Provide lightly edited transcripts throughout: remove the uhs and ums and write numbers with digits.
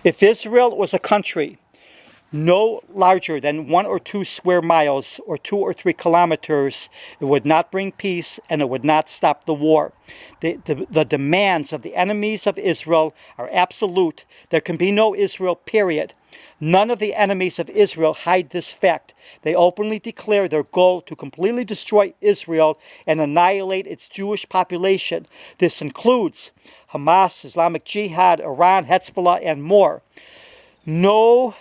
If Israel was a country no larger than 1 or 2 square miles or 2 or 3 kilometers, it would not bring peace and it would not stop the war. The demands of the enemies of Israel are absolute. There can be no Israel, period. None of the enemies of Israel hide this fact. They openly declare their goal to completely destroy Israel and annihilate its Jewish population. This includes Hamas, Islamic Jihad, Iran, Hezbollah, and more. No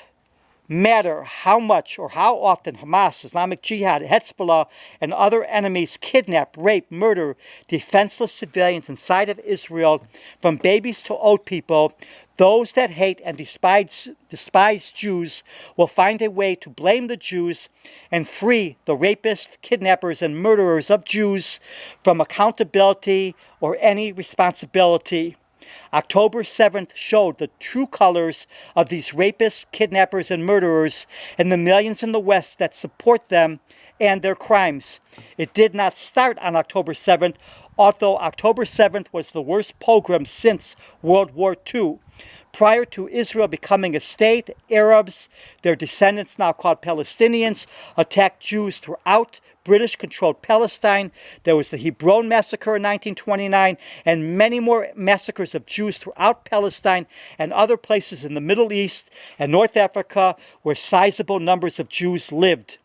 matter how much or how often Hamas, Islamic Jihad, Hezbollah, and other enemies kidnap, rape, murder defenseless civilians inside of Israel, from babies to old people, those that hate and despise Jews will find a way to blame the Jews and free the rapists, kidnappers, and murderers of Jews from accountability or any responsibility. October 7th showed the true colors of these rapists, kidnappers, and murderers, and the millions in the West that support them and their crimes. It did not start on October 7th, although October 7th was the worst pogrom since World War II. Prior to Israel becoming a state, Arabs, their descendants now called Palestinians, attacked Jews throughout British-controlled Palestine. There was the Hebron massacre in 1929 and many more massacres of Jews throughout Palestine and other places in the Middle East and North Africa where sizable numbers of Jews lived.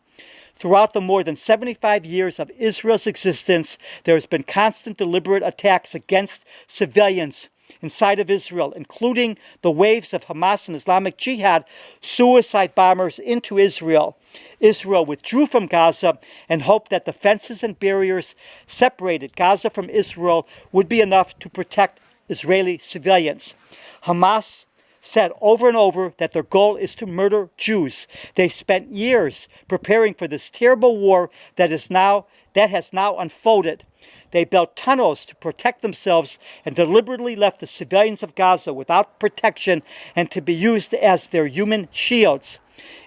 Throughout the more than 75 years of Israel's existence, there has been constant deliberate attacks against civilians inside of Israel, including the waves of Hamas and Islamic Jihad suicide bombers into Israel. Israel withdrew from Gaza and hoped that the fences and barriers separated Gaza from Israel would be enough to protect Israeli civilians. Hamas said over and over that their goal is to murder Jews. They spent years preparing for this terrible war that has now unfolded. They built tunnels to protect themselves and deliberately left the civilians of Gaza without protection and to be used as their human shields.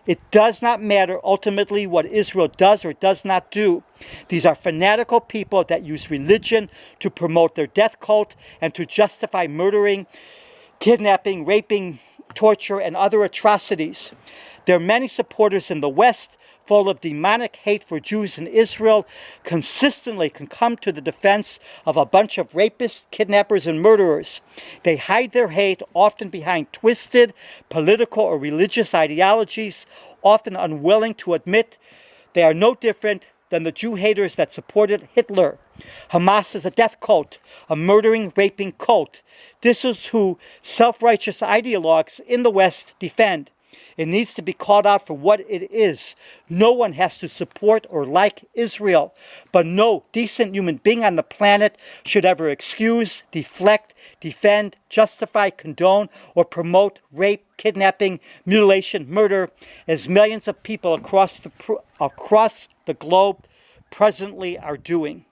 It does not matter ultimately what Israel does or does not do. These are fanatical people that use religion to promote their death cult and to justify murdering, kidnapping, raping, torture, and other atrocities. There are many supporters in the West full of demonic hate for Jews in Israel consistently can come to the defense of a bunch of rapists, kidnappers, and murderers. They hide their hate often behind twisted political or religious ideologies, often unwilling to admit they are no different than the Jew haters that supported Hitler. Hamas is a death cult, a murdering, raping cult. This is who self-righteous ideologues in the West defend. It needs to be called out for what it is. No one has to support or like Israel, but no decent human being on the planet should ever excuse, deflect, defend, justify, condone, or promote rape, kidnapping, mutilation, murder, as millions of people across the globe presently are doing.